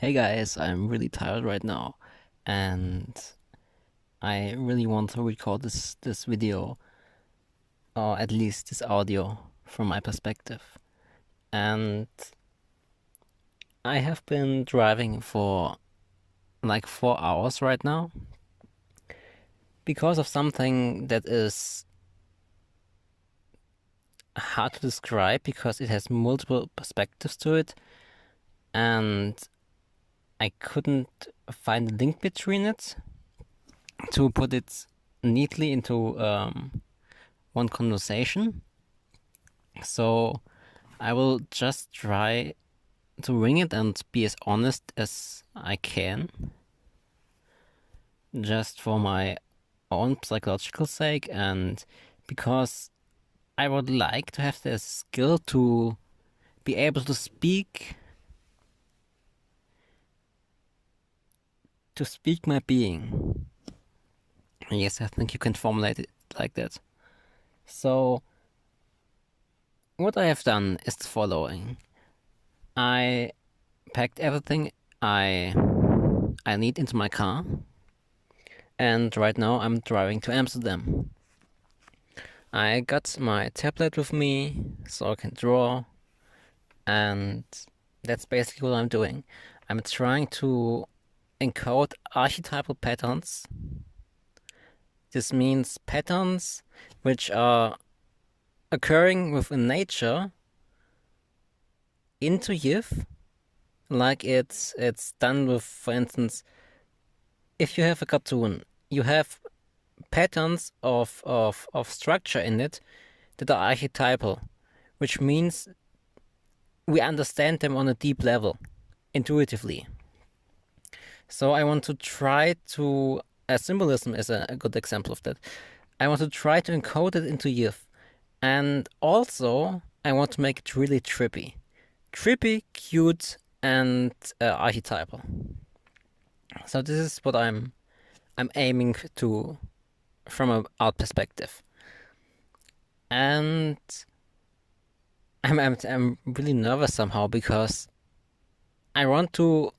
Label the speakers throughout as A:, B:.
A: Hey guys, I'm really tired right now, and I really want to record this video, or at least this audio from my perspective. And I have been driving for like 4 hours right now because of something that is hard to describe because it has multiple perspectives to it, and I couldn't find a link between it to put it neatly into one conversation. So I will just try to wing it and be as honest as I can, just for my own psychological sake, and because I would like to have the skill to be able to speak my being. Yes, I think you can formulate it like that. So what I have done is the following. I packed everything I I need into my car, and right now I'm driving to Amsterdam. I got my tablet with me so I can draw, and that's basically what I'm doing. I'm trying to encode archetypal patterns. This means patterns which are occurring within nature into GIF, like it's done with, for instance, if you have a cartoon, you have patterns of structure in it that are archetypal, which means we understand them on a deep level, intuitively. So I want to try to, symbolism is a good example of that. I want to try to encode it into GIF. And also, I want to make it really trippy. Trippy, cute, and archetypal. So this is what I'm aiming to from an art perspective. And I'm really nervous somehow because I want to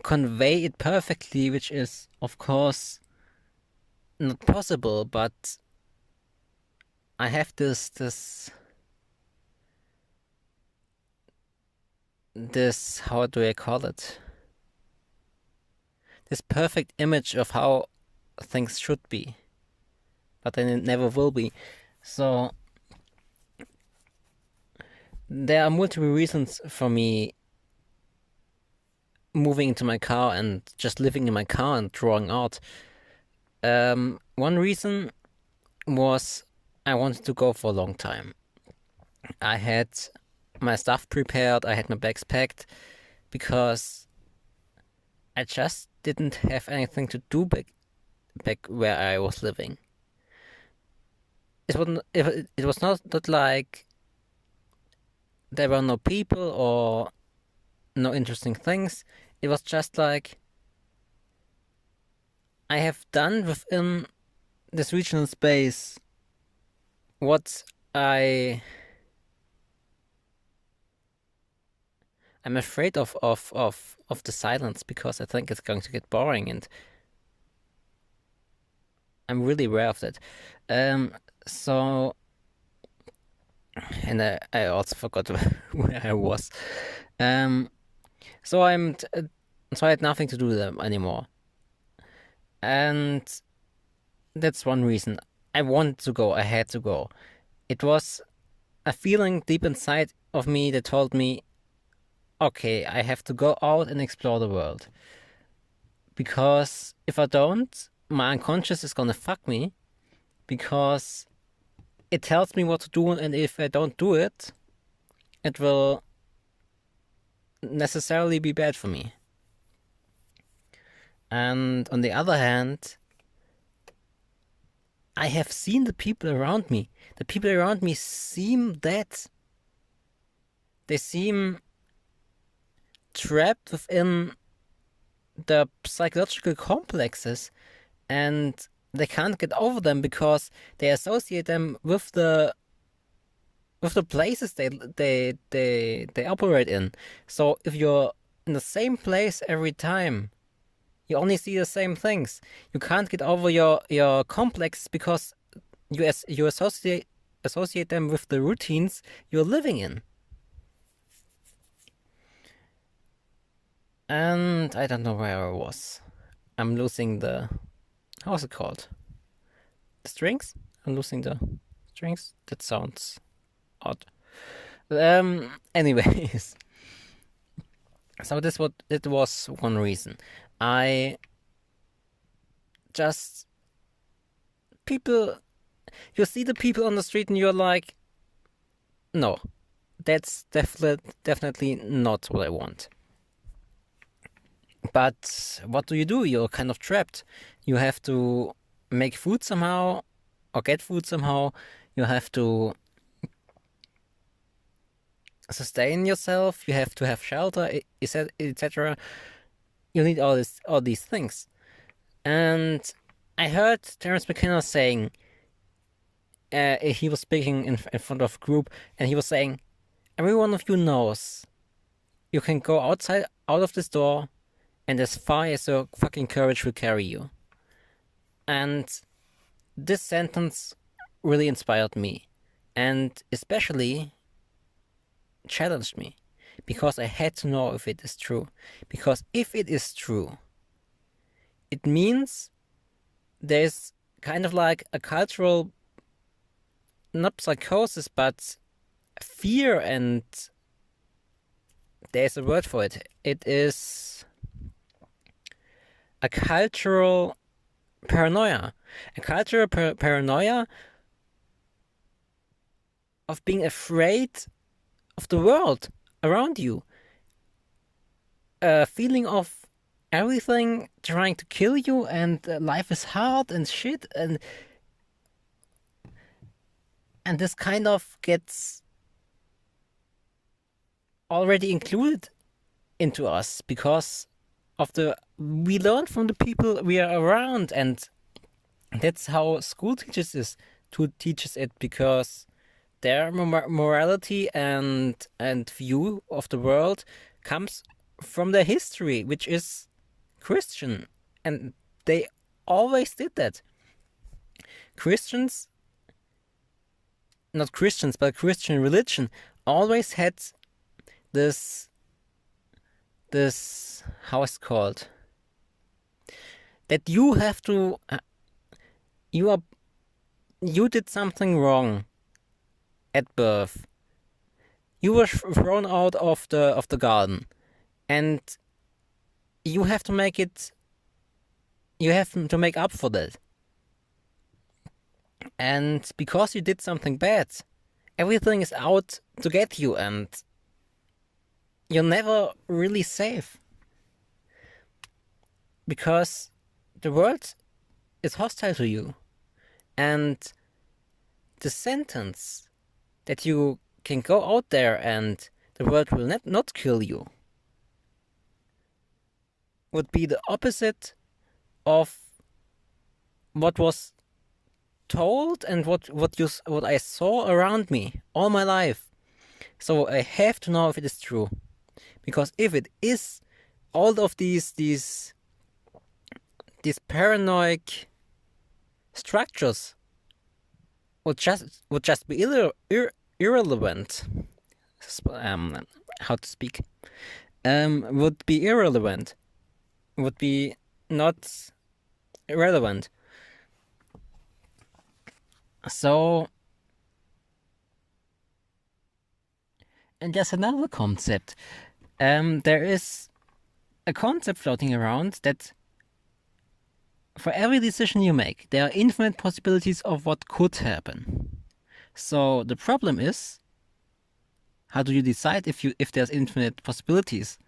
A: convey it perfectly, which is of course not possible, but I have this how do I call it? This perfect image of how things should be, but then it never will be. So there are multiple reasons for me moving into my car and just living in my car and drawing art. One reason was I wanted to go for a long time. I had my stuff prepared, I had my bags packed, because I just didn't have anything to do back where I was living. It was not that like there were no people or no interesting things. It was just like I have done within this regional space what I'm afraid of the silence because I think it's going to get boring, and I'm really aware of that. Um, so and I also forgot where I was. Um, so so I had nothing to do with them anymore, and that's one reason. I wanted to go. I had to go. It was a feeling deep inside of me that told me, okay, I have to go out and explore the world. Because if I don't, my unconscious is gonna fuck me because it tells me what to do, and if I don't do it, it will necessarily be bad for me. And on the other hand, I have seen the people around me. The people around me seem that they seem trapped within the psychological complexes, and they can't get over them because they associate them with the places they operate in. So if you're in the same place every time. You only see the same things. You can't get over your complexes because you associate them with the routines you're living in. And I don't know where I was. I'm losing the... How's it called? The strings? I'm losing the strings? That sounds odd. Anyways. So it was one reason. I just... People... You see the people on the street and you're like... No. That's definitely not what I want. But what do? You're kind of trapped. You have to make food somehow, or get food somehow. You have to sustain yourself. You have to have shelter, etc. You need all these things. And I heard Terence McKenna saying, he was speaking in front of a group, and he was saying, every one of you knows you can go out of this door, and as far as your fucking courage will carry you. And this sentence really inspired me, and especially challenged me, because I had to know if it is true. Because if it is true, it means there's kind of like a cultural, not psychosis, but fear, and there's a word for it. It is a cultural paranoia. A cultural paranoia of being afraid of the world around you. A feeling of everything trying to kill you, and life is hard and shit, and this kind of gets already included into us because of we learn from the people we are around, and that's how school teaches it, because their morality and view of the world comes from their history, which is Christian, and they always did that. Not Christians, but Christian religion always had this how is it called? That you have to you did something wrong at birth. You were thrown out of the garden, and you have to make up for that. And because you did something bad, everything is out to get you, and you're never really safe. Because the world is hostile to you. And the sentence that you can go out there and the world will not kill you would be the opposite of what was told and what I saw around me all my life. So I have to know if it is true, because if it is, all of these paranoid structures would just be irrelevant. How to speak? Would be irrelevant. Would be not irrelevant. So, and there's another concept. There is a concept floating around that for every decision you make, there are infinite possibilities of what could happen. So the problem is, how do you decide if there's infinite possibilities?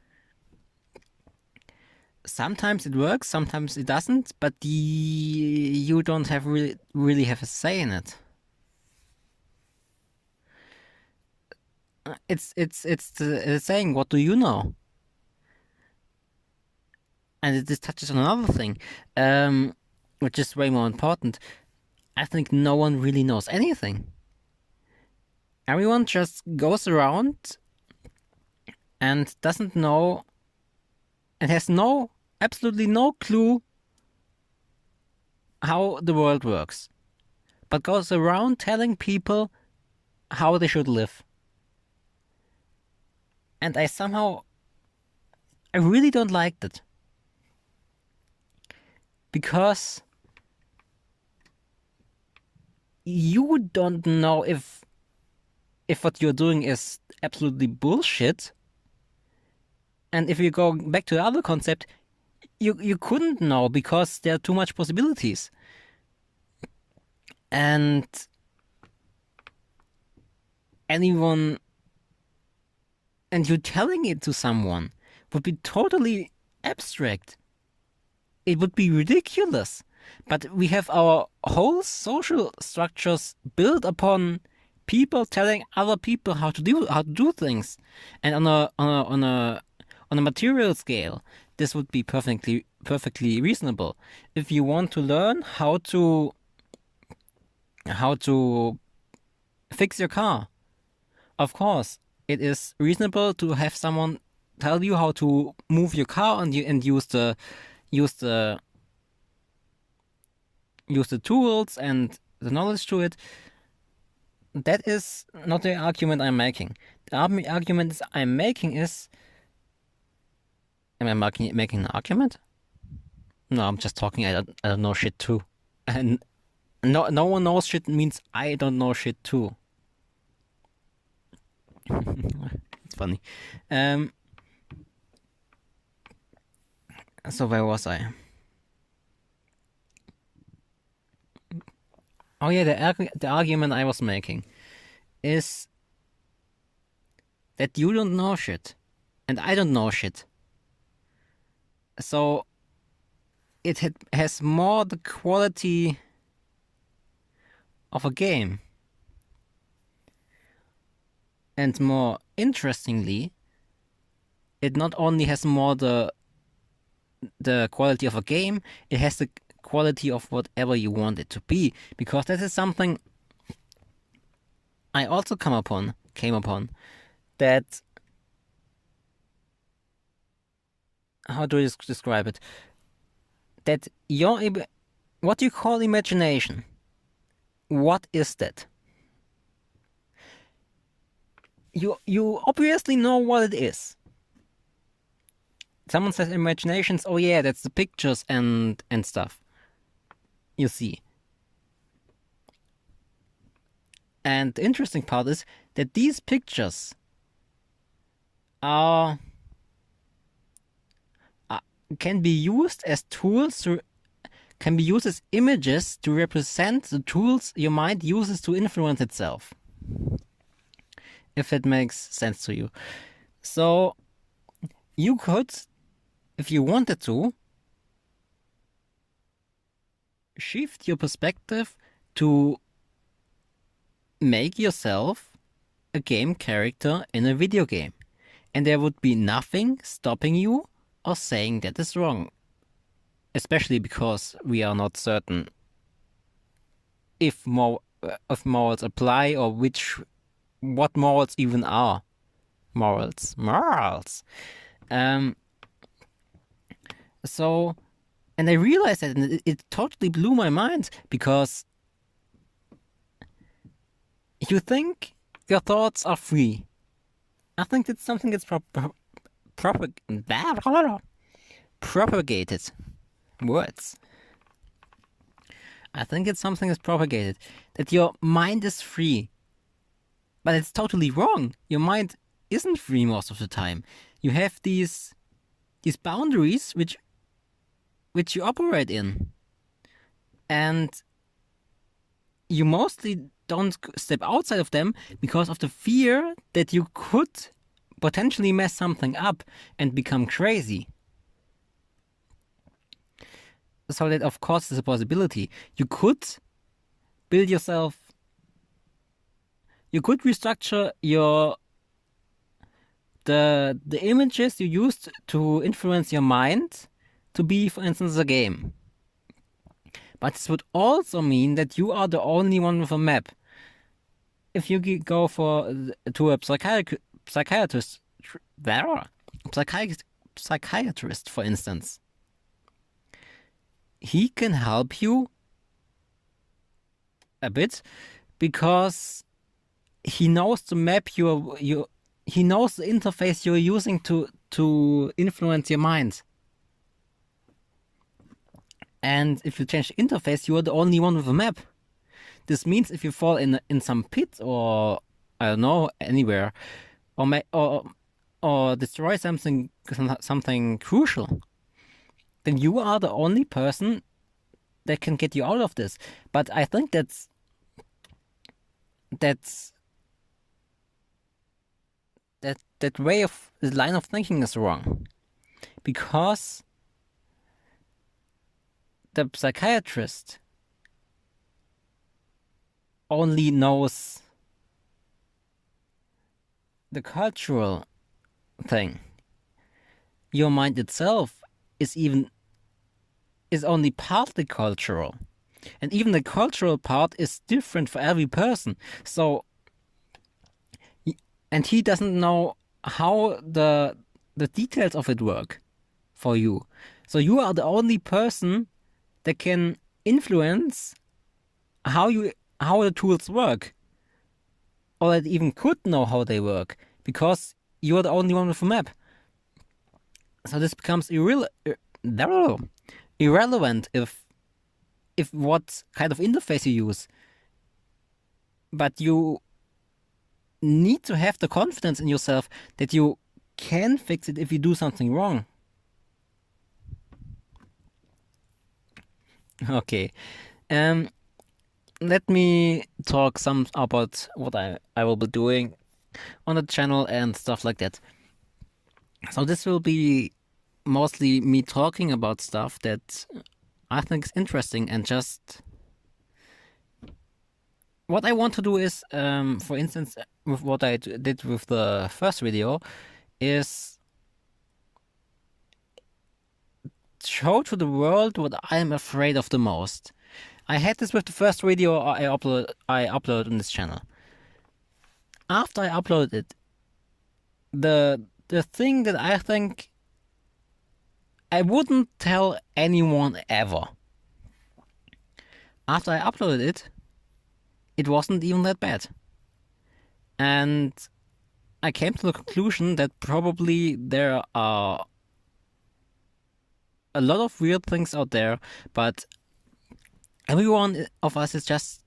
A: Sometimes it works, sometimes it doesn't, but you don't have really have a say in it. It's the saying, what do you know? And this touches on another thing, which is way more important. I think no one really knows anything. Everyone just goes around and doesn't know and has absolutely no clue how the world works, but goes around telling people how they should live. And I really don't like that. Because you don't know if what you're doing is absolutely bullshit. And if you go back to the other concept, you couldn't know because there are too much possibilities. And anyone and you telling it to someone would be totally abstract. It would be ridiculous. But we have our whole social structures built upon people telling other people how to do things. And on a material scale, this would be perfectly reasonable. If you want to learn how to fix your car, of course, it is reasonable to have someone tell you how to move your car and use the tools and the knowledge to it. That is not the argument I'm making. The argument I'm making is... Am I making an argument? No, I'm just talking. I don't know shit too. And no one knows shit means I don't know shit too. It's funny. So where was I? Oh yeah, the argument I was making is that you don't know shit, and I don't know shit. So it has more the quality of a game. And more interestingly, it not only has more the quality of a game, it has the quality of whatever you want it to be. Because that is something I also came upon that... How do I describe it? That what you call imagination, what is that? You obviously know what it is. Someone says imaginations, oh yeah, that's the pictures and stuff you see. And the interesting part is that these pictures can be used as tools can be used as images to represent the tools your mind uses to influence itself. If it makes sense to you. So you could, if you wanted to, shift your perspective to make yourself a game character in a video game. And there would be nothing stopping you or saying that is wrong. Especially because we are not certain if morals apply or what morals even are. Morals. So, and I realized that, and it totally blew my mind, because you think your thoughts are free. I think that's something that's propagated. Words. I think it's something that's propagated, that your mind is free. But it's totally wrong. Your mind isn't free most of the time. You have these boundaries which you operate in. And you mostly don't step outside of them because of the fear that you could potentially mess something up and become crazy. So that, of course, is a possibility. You could build yourself... You could restructure the images you used to influence your mind to be, for instance, a game. But this would also mean that you are the only one with a map. If you go to a psychiatrist, psychiatrist, for instance. He can help you a bit because he knows the map he knows the interface you're using to influence your mind. And if you change the interface, you are the only one with a map. This means if you fall in some pit or I don't know anywhere, or destroy something crucial, then you are the only person that can get you out of this. But I think that way of the line of thinking is wrong, because the psychiatrist only knows the cultural thing. Your mind itself is only partly cultural, and even the cultural part is different for every person. So, and he doesn't know how the details of it work for you. So you are the only person that can influence how the tools work, or that even could know how they work, because you are the only one with a map. So this becomes irrelevant if what kind of interface you use. But you need to have the confidence in yourself that you can fix it if you do something wrong. Okay. Let me talk some about what I will be doing on the channel and stuff like that. So this will be mostly me talking about stuff that I think is interesting, and just what I want to do is, for instance, with what I did with the first video, is show to the world what I am afraid of the most. I had this with the first video I uploaded on this channel. After I uploaded it, the thing that I think I wouldn't tell anyone ever, after I uploaded it wasn't even that bad. And I came to the conclusion that probably there are a lot of weird things out there, but every one of us is just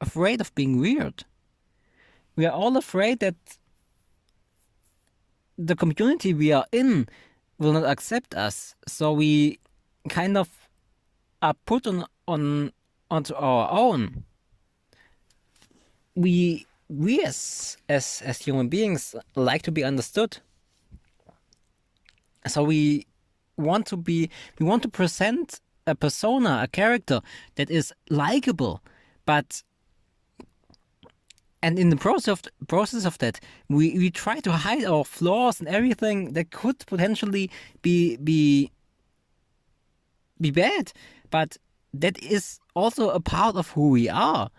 A: afraid of being weird. We are all afraid that the community we are in will not accept us, so we kind of are put onto our own. We as human beings like to be understood. So we want to present a persona, a character that is likable, and in the process of that, we try to hide our flaws and everything that could potentially be bad, but that is also a part of who we are.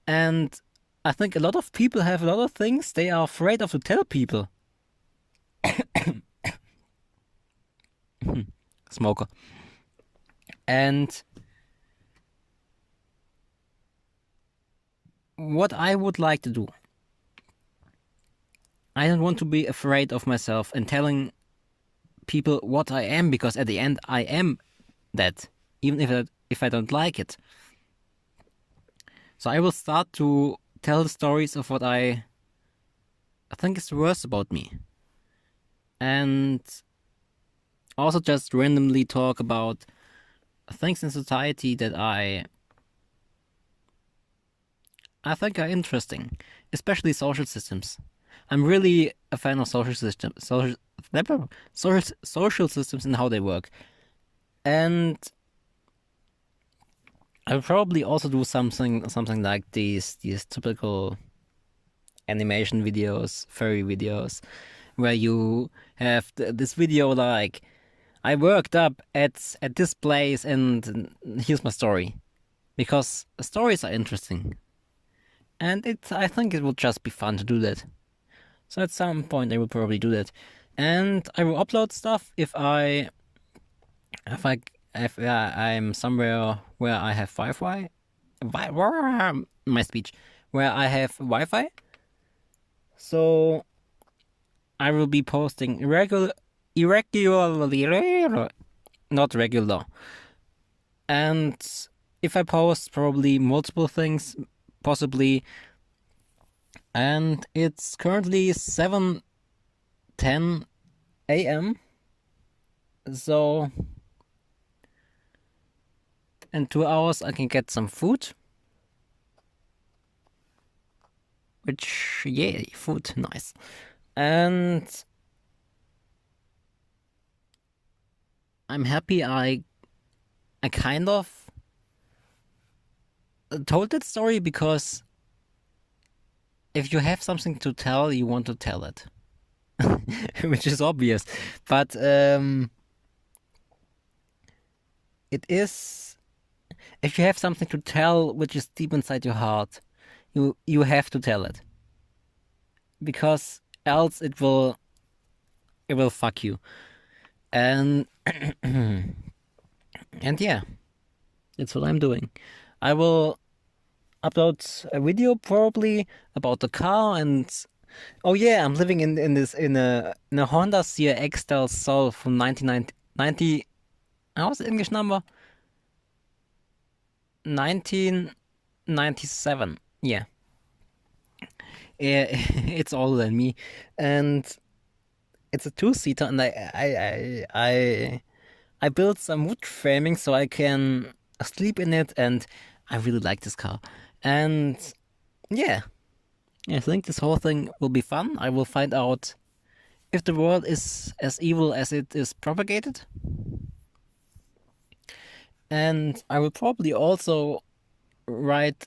A: And I think a lot of people have a lot of things they are afraid of to tell people. Smoker. And what I would like to do, I don't want to be afraid of myself and telling people what I am, because at the end I am that, even if I don't like it. So I will start to tell the stories of what I think is the worst about me, and also just randomly talk about things in society that I think are interesting, especially social systems. I'm really a fan of social systems and how they work. And I'll probably also do something like these typical animation videos, furry videos, where you have this video like, I worked up at this place and here's my story. Because stories are interesting. And I think it will just be fun to do that. So at some point I will probably do that. and I will upload stuff if I if I'm somewhere where I have Wi-Fi. My speech, where I have Wi-Fi. So I will be posting irregularly, not regular. And if I post, probably multiple things, possibly. And it's currently 7:10 a.m. So in 2 hours I can get some food. Which, yay, food, nice. And I'm happy I kind of told that story, because if you have something to tell, you want to tell it. Which is obvious. But it is, if you have something to tell which is deep inside your heart, you have to tell it. Because else it will fuck you. And and yeah, that's what I'm doing. I will upload a video probably about the car, and oh yeah, I'm living in a Honda CRX Del Sol from 1990. How's the English number? 1997. Yeah. It's older than me, and it's a two-seater, and I built some wood framing so I can sleep in it, and I really like this car. And yeah, I think this whole thing will be fun. I will find out if the world is as evil as it is propagated. And I will probably also write,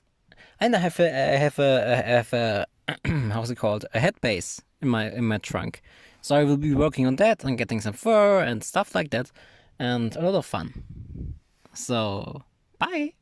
A: and I have a how's it called? A head base in my trunk. So I will be working on that and getting some fur and stuff like that, and a lot of fun. So, bye!